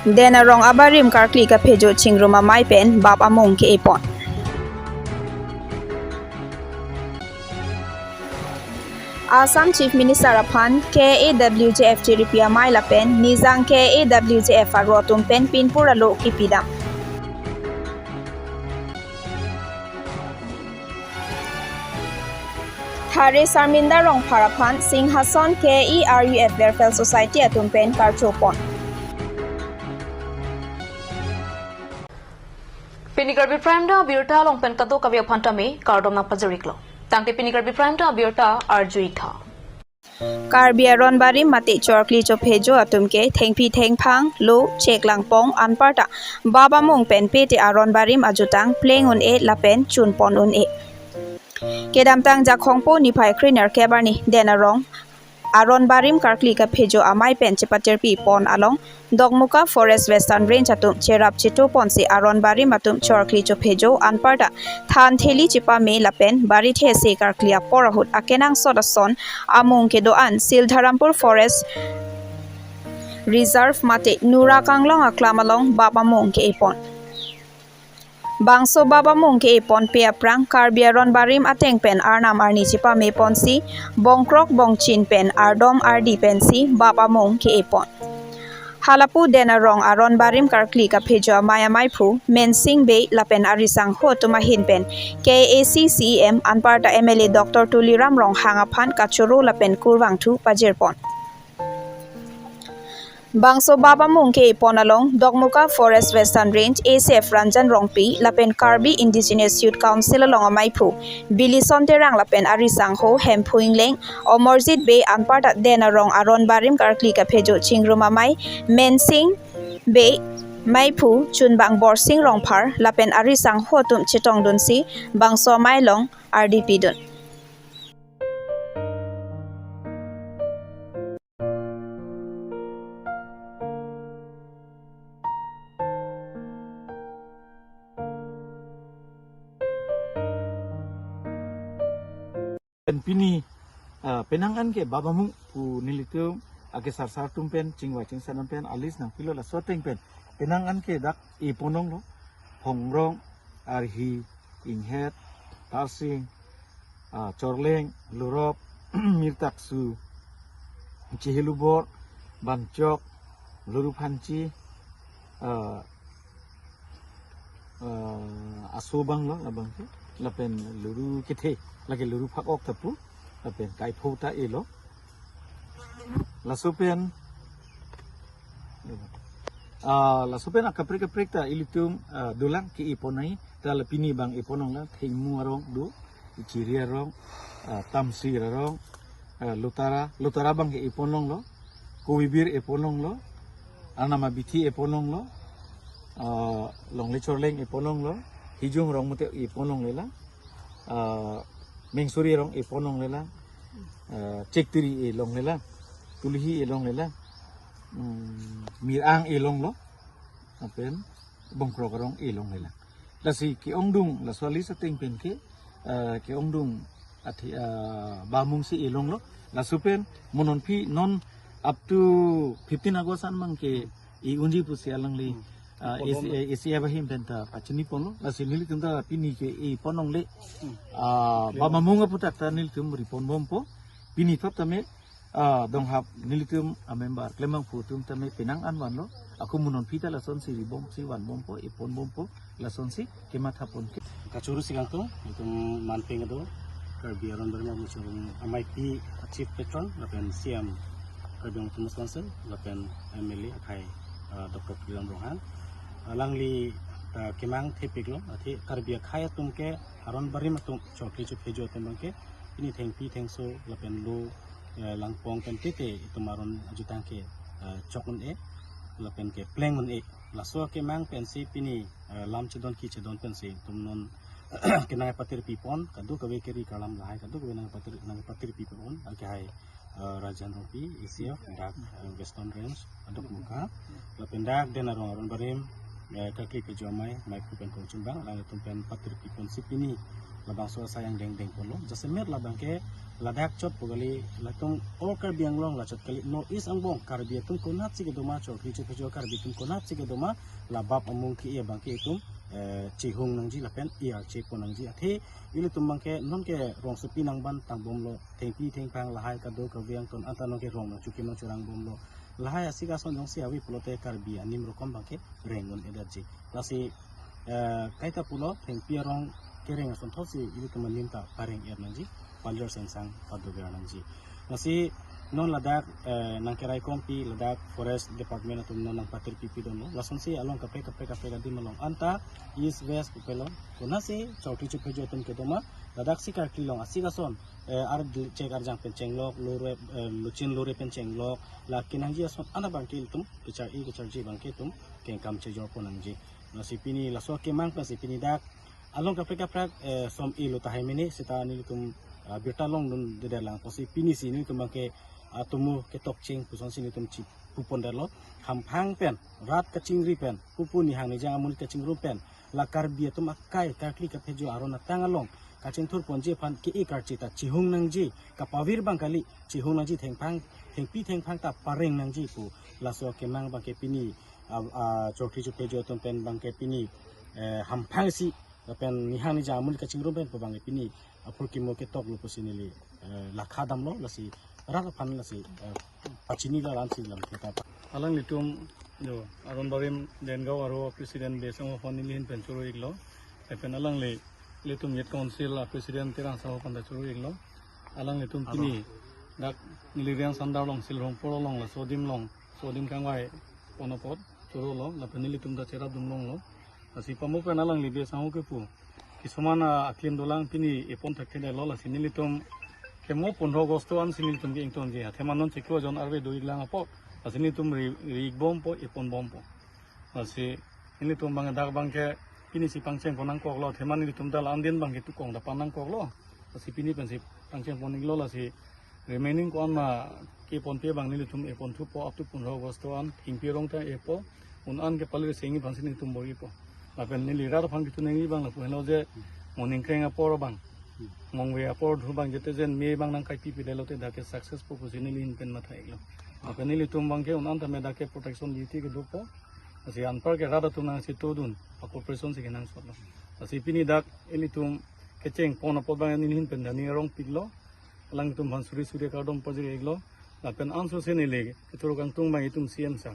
Dena rong abarim karkli ka phejo chingruma mai pen bap among ke epon. Assam Chief Minister Aphan KAWJF Ripia mai la pen nizang KAWJF arotum pen pinpura lo kipidam. Thare Sarminda rong Paraphan Singhason KERUF Welfare Society atum pen karchopon. Pini Karbi Prime da Birta long pen kadu kavya phantame kardom na pajuriklo. Tangte Pini Karbi Prime da Birta arjuitha. Karbi aronbari mate chorkli cho phejo atum ke thengpi thengphang lo chek langpong anparta baba mong pen pete aronbari ajutang playing on e lapen chunpon on e. Kedamtang jakhongpo niphai kriner kebarni denarong Aron barim karkli ka phejo amai pen chepaterpi pon along dogmuka forest western range atum cherap chito ponsi aron barim atum chorkli cho phejo anparda than theli chipa me lapen bari the se karklia porahut akenang sodason amung ke doan sildharampur forest reserve mate nura kanglong aklamalong babamong ke epon Bangso baba mungke epon pe aprang Karbi aron barim ateng pen arnam arni chipa me ponsi bongkrok bongchin pen ardom ardi pensi baba mungke epon Halapu dena rong aron barim karkli ka phejo maya maipu mensing be lapen arisang ho tuma hin pen KACCEM anparta MLA Dr Tuliram rong hangaphan kachuru lapen kurwangthu pajirpon Bangso baba mungke ponalong dogmuka forest western range ACF Ranjan Rongpi lapen Karbi Indigenous Youth Council along amaipu Bilison terang lapen arisang ho hempuing leng Omorjit be anparta dena rong aron barim karkli ka phejo chingruma mai mensing be maipu chunbang borsing rongphar lapen arisang ho tum chitong dunsi bangso mailong RDP dun Pini penangan ke babamung pu nilitu ake sar tumpen chingwa chingsan pen alis nang pilo la soteng pen penangan ke dak iponong lo hongrong arhi inghet talsing chorleng lurop mirtaksu chihilubor bancok luru phanchi asobang lo labang ke lapen luru kithe lagi luru phakok tapu lapen kai phota elo lasupen akaprik ta ilitum dolang ki iponai dal pini bang iponong la thingmu arong du chiri arong tamsi arong lutara bang ki iponong lo kuibir iponong lo anama bithi iponong lo longle chorleng iponong lo hijung rong mute iponong lela mengsuri rong iponong lela cektiri elong lela tulihi elong lela mirang elong lo apen bongkrok rong elong lela lasi ki ongdung la swali sa teng pen ke ki ongdung athi bamung si elong lo la supen monon phi non up to 15 August an mang ke I unji pu sialang li Asia bahim tenta pachini pono la sinili tenta pini ke I ponong le bamamunga putak ta nilitum ripon bompo pini thop tame donghap nilitum a member klemang putum tame penang anwan lo aku munon pita la son si ribom si wan bompo ipon bompo la son si kemat hapon ke kachuru sigang to itum manpeng do Karbi aron berma musurung amai pi chief patron lapen siam Karbi Autonomous Council lapen MLA akai Dr Tuliram Rohan langli kemang thepik lo athi Karbi khaya tumke aron barim tum chokli chu phejo tembangke ini thengpi thengso lapen lo langpong pen tete itumaron ajutang ke chokun e lapen ke plengmun e laso kemang pensi pini lam chedon ki chedon pensi tumnon kenang patir pipon kadu kawe keri kalam lahai kadu kawe nang patir pipon ake hai Rajan Ropi ACF dak Western Range adok muka lapen dak den aron barim kaki ke jomai mai kupen kong chumbang lang tumpen patir pipon sipini labang so sayang deng deng polo jasemer labang ke ladak chot pogali latung all Karbi Anglong la chot kali no is angbong Karbi tum konat si ke doma chok richu phejo Karbi tum konat si ke doma labap amung ki e bangke tum chihung nangji lapen che ponangji athe ili tum bangke non ke rong sepi nang ban tang bom lo thengpi thengpang lahai ka do ka viang ton ata no ke rong no chuki no churang bom lo lahai asika son jong si awi plote Karbi anim rokom bangke rengon energy lasi kaita pulo thengpi rong kereng son thosi ili tum limta pareng er nangji Palir Sensang Padogar Nangji. Nasi non ladak nangkerai kompi ladak forest department atau non nang patir pipi dono. Langsung si along kape di malong anta east west kupelo. Kunasi chauti chupe jotem kedoma ladak si karkilong asikason ar cek arjang pencenglok lore lucin lore pencenglok lakin angji ason ana bangkil tum kecar ji bangkil tum kengkam cejor ponangji. Nasi pini laswa kemang nasi pini dak along kape som ilu tahai mini sita ni tum bertalong nun de dalang posi pini sini tu make atumu ketok cing puson sini tum chip pupon dalo hampang pen rat kacing ri pen pupu ni hang ni jang amun kacing ru pen la Karbi tum akai karkli ka phejo arona tangalong kacing thur ponje pan ki e karchita chihung nangji kapawir bang kali chihung nangji thengpang ta pareng nangji pu laso kemang bangke pini chokri chu phejo tum pen bangke pini hampang si pen ni hang ni jang amun kacing ru pen pu bangke pini apur kimo ke tok lupo sini li lakha dam lo lasi rara pan lasi pacini la ransi lam kita alang litum jo aron barim dengau aro presiden besang phone ni hin pen churu iglo pen alang le litum yet council a presiden terang sa panda churu iglo alang litum pini dak niliriang sandar long sil rong poro long la sodim kangwai ponopot churu lo la pen litum da chera dum long lo asi pamu pen alang li besang ke pu kisumana aklim dolang pini epon thakte lo la sinilitum kemo 15 agosto an sinilitum ge ington ge themanon cheklo jon arbe doiglang apo asinitum rigbom po epon bompo asi sinilitum bang dak bangke pini si pangcheng ponang koklo themanilitum dal andin bangke tu kong da panang koklo asi pini pensi pangcheng poning lo la si remaining ko ma ke pon pe bang nilitum epon thu po up to 15 agosto an ingpirong ta epo un an ke palir sengi pansinitum bogi po apen ni lirar phang kitu nengi bang la puhelo je morning krenga por bang mongwe apor dhu bang jete jen me bang nang kai pi pi delote dake successful pusini lin pen mathai lo apen ni litum bang ke unan ta me dake protection duty ke dopo asi anpar ke rada tunang si todun operation si kenang sotlo asi pini dak elitum kecheng pon apor bang ni hin pen dani rong piglo lang tum han suri kardom pajri eglo apen anso se ni lege keturu kang tung bang itum cm sa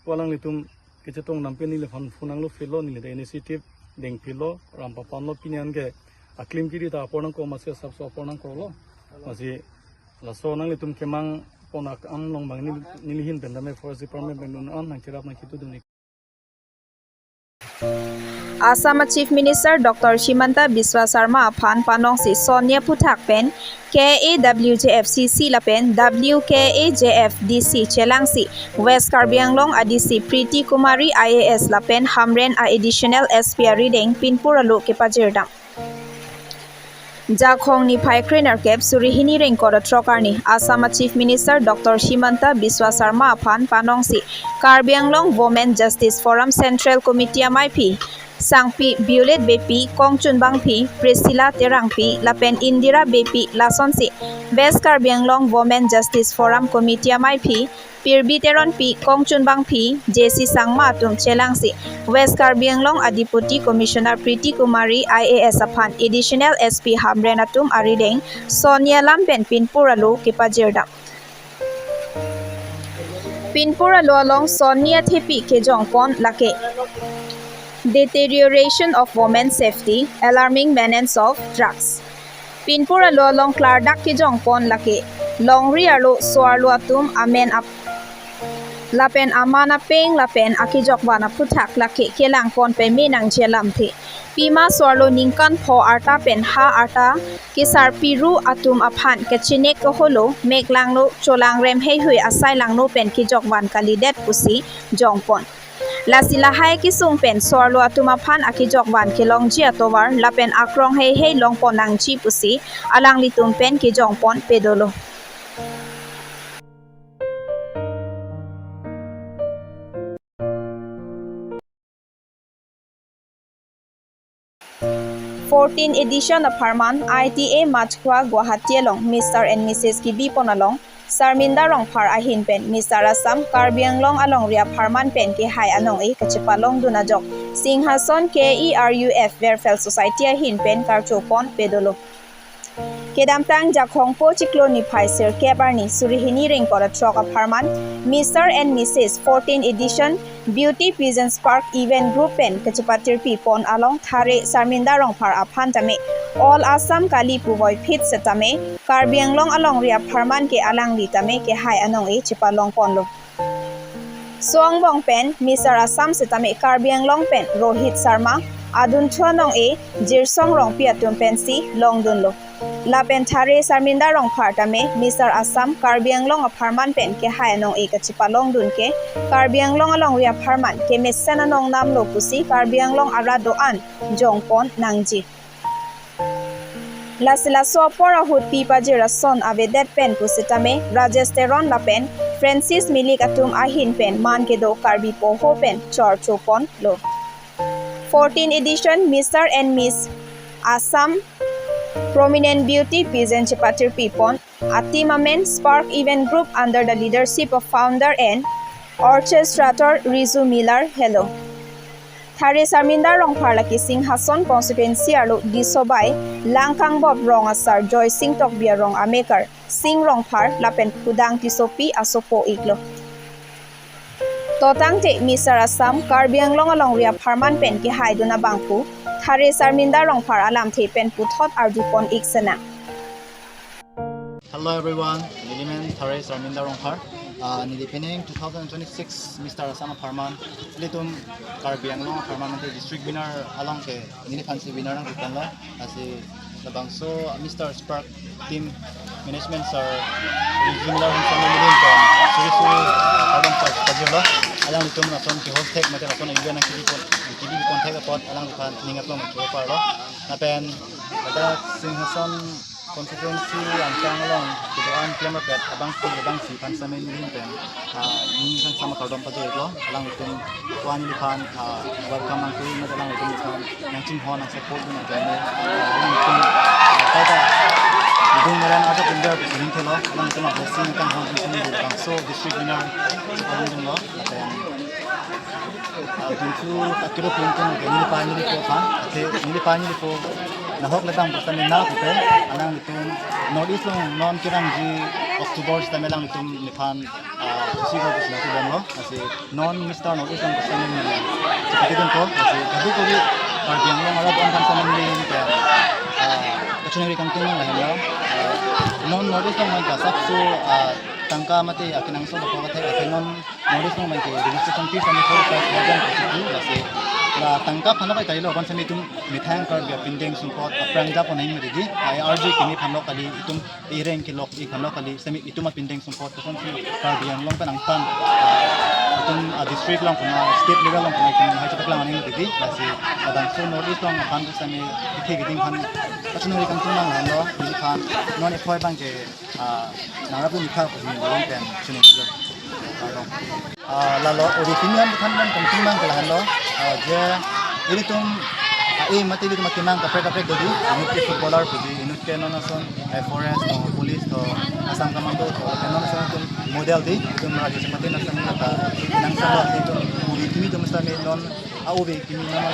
walang litum kecetong nampen ni le funang lo filo ni le initiative deng filo rampa panlo pinian ke aklim kiri ta apornang ko masih sabso apornang ko lo masih laso nang litum kemang ponak am long bang ni lihin pendame forest department bang an nang kirap nang kitu duni Assam Chief Minister Dr. Himanta Biswa Sarma Phan Panong si Sonia Puthak pen KAWJFCC lapen WKAJFDC Chelangsi West Karbi Anglong ADC Preeti Kumari IAS lapen Hamren a additional SPR reading Pinpuralu ke Pajirdam Jakhong ni phai trainer kep surihini reng kora trokarni Assam Chief Minister Dr. Himanta Biswa Sarma Phan Panong si Karbi Anglong Women Justice Forum Central Committee MIP Sangpi Violet Bepi Kongchun Bangpi Priscilla Terangpi Lapen Indira Bepi Lasonsi West Karbi Anglong Women Justice Forum Committee MIP Pirbi Teron Pi Kongchun Bangpi JC Sangma Tum Chelangsi West Karbi Anglong Deputy Commissioner Preeti Kumari IAS Aphan Additional SP Hamrenatum Arideng Sonia Lampen Pinpuralu Kipajirda Pinpuralu along Sonia Thepi Kejongpon Lake Deterioration of women's safety, alarming menace of drugs. Pinpuralu along Clardak Kejongpon Lake Longri Arlo Soarlu Atum Amen Up Lapen Amana Peng Lapen Akijokwana Puthak Lake Kelangpon Pe Minang Chelamthi Pima Soarlo Ningkan Po Arta Pen Ha Arta Kisar Piru Atum Aphan Kachinek Holo Meklanglo Cholang Rem Hei Hui Asai Langno Pen Kijokwan Kalidet Pusi Jongpon Lasilahai kisung pen Soarlo Atum Aphan Akijokwan Kilong Jiatovar Lapen Akrong Hei Hei Longpon Nang Chi Pusi Alang Litum Pen Kijongpon Pedolo 14 edition of Harman ITA Machkwa Guwahati along Mr. and Mrs. Kibi pon along Sarminda rong phar ahin pen Mr. Assam Karbi Anglong along ria Harman pen ke hai anong e kachipalong dunajok Singhason KERUF Welfare Society ahin pen karchopon pedolo Kedamtang Jakhongpo Chikloni Phaisir Kebarni Surihini Ring Kora Trok of Harman Mr. and Mrs. 14 edition Beauty Pageant Spark Event Group Pen Kachipatir Pon along Thare Sarminda Rong Phar Aphantame All Assam Kali Puvoy Pit Setame Karbi Anglong along ria Harman ke alang litame ke hai anong e chipalong ponlo Song Bong Pen Mr. Assam Setame Karbi Anglong Pen Rohit Sharma Adun Chonong e Jirsong Rong Piatum Pensi Long Dunlo La pen thare Sarminda rong phartame Mr. Assam Karbi Anglong of Harman pen ke hai anong e kachipalong dun ke Karbi Anglong along ria Harman ke mesana nong nam lo pusi Karbi Anglong arado an jongpon nangji La sila sopora hut pipa jira son avedet pen pusitame Rajesteron la pen Francis Milik atum ahin pen man ke do Karbi poho pen chor chopon lo 14 edition Mr. and Miss Assam Prominent Beauty Pageant Chipatir Pipon, Atimamen Spark Event Group under the leadership of founder and orchestrator Rizu Miller. Hello. Thare Sarminda Rong Pharlaki Singhason constituency alo disobai Langkang Bob Rong Asar Joy Sing Tok Bia Rong Ameker Sing Rong Phar Lapen Kudang Tisopi Asopo Iglo. Totang te Mr. Assam Karbi Anglong along ria Harman pen ki haiduna bangpu Thare Sarminda rong phar alam the pen puthot arjupon iksana Hello everyone, Nilimen Thare Sarminda Rongphar. Nilipening 2026 Mr. Assam Harman. Litum Karbi Anglong Harman district winner along ke Nilifansi winner ng Kutanla. Kasi labangso Mr. Spark team management sir similar ng Samilin ko. Suri-suri Karban Pajula. Alang litum nason ki host tech mate nason event ng TV contact apot alang lipan ningat lo magkipar lo. Napen ada Singhason constituency ang kangalong tuduan Klemapet abang si pan sa main pen minsan sama kardom pa ito alang itong kuan lipan welcome ang tuwing na lang itong lipan ng tinghon ang support din natin alang itong kaya idong meron ada pinder piling telo alang itong blessing kang hon itong bang so district winner sa kalong lo dito akiro pinto ng nilipan po pa kasi nilipan po nahok latang basta na kupe alang itong northeast long non kirang ji October sa melang itong nipan siguro sa natin mo kasi non Mr. northeast long basta na seperti ko kasi kadu ko Karbi Anglong arab ang kansa namin kaya kacunari kang tunong lahalo non northeast long man kasap so tangka mati akinang so ko katay akinon northeast long man kay registration fee sa 45,000 kasi la tangkap hano kay tayo kon sa mitong mithang Karbi pindeng support aprangja po nahin madi ay RJ kini phanlo kali itum ireng kilok I phanlo kali sa itum pindeng support kon si Karbi Anglong panang pan itong district lang kuna state level lang kuna itong hay lang nahin madi kasi adang so northeast lang pan sa mi itigiding pan kasunod kang tunang hano ni pan non epoy bang ke narabu mikha ko ni long pen sunod lalo original kan kan penting kalahan lo je ini tum mati itu makimang kapre dodi inut ke footballer pudi inut ke nonason forest to police to asam kamando to nonason tum model di tum raja semati nasan kata nang sa itu pudi kimi tum stame non aubi kimi nama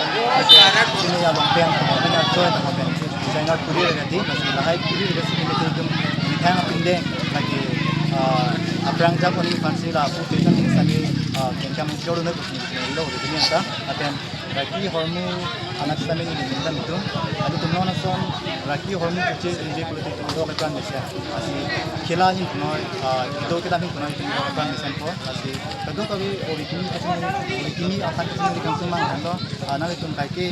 sini ya lompiang pina choy ta mopen designer pudi regati nasi lahai pudi regati kimi tum mikang pindeng lagi aprang jak oni fancy la puti sang sami kencam jodoh na puti lo de niya aten raki hormu anak sami ni minta itu adu tumno na son raki hormu puti je politik do kan mesya asi khela hin noi do kita hin noi tin do kan mesya ko asi kado kabi orikini akan kesini kan sumang hando na itu kai ke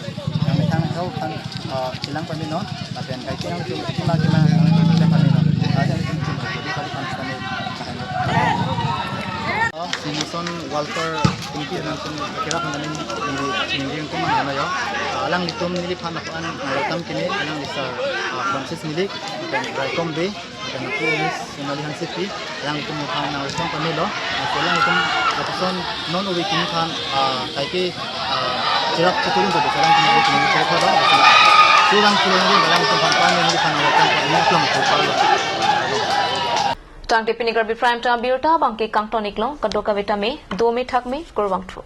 yang metang kau kan silang pamino aten kai ke yang itu kima yang pamino ada itu jadi kali kan sami Singhason Walter Committee natin kira kung namin hindi ko man yo alang litom nilipan ako an malatam kini alang sa Francis Milik dan Raycom Bay dan ako Miss Sinalihan City alang litom mo kan na resong pamilo alang litom kapuson non uwi kini kan kay ke sirap sa tulong ko sa lang kini ko kurang kurang dalam tempat ini di sana kan ini belum terpalu. Tang te pinigar bi prime ta biurta bangke kangtonik lo kadoka vitame 2 me thak me kurwang thu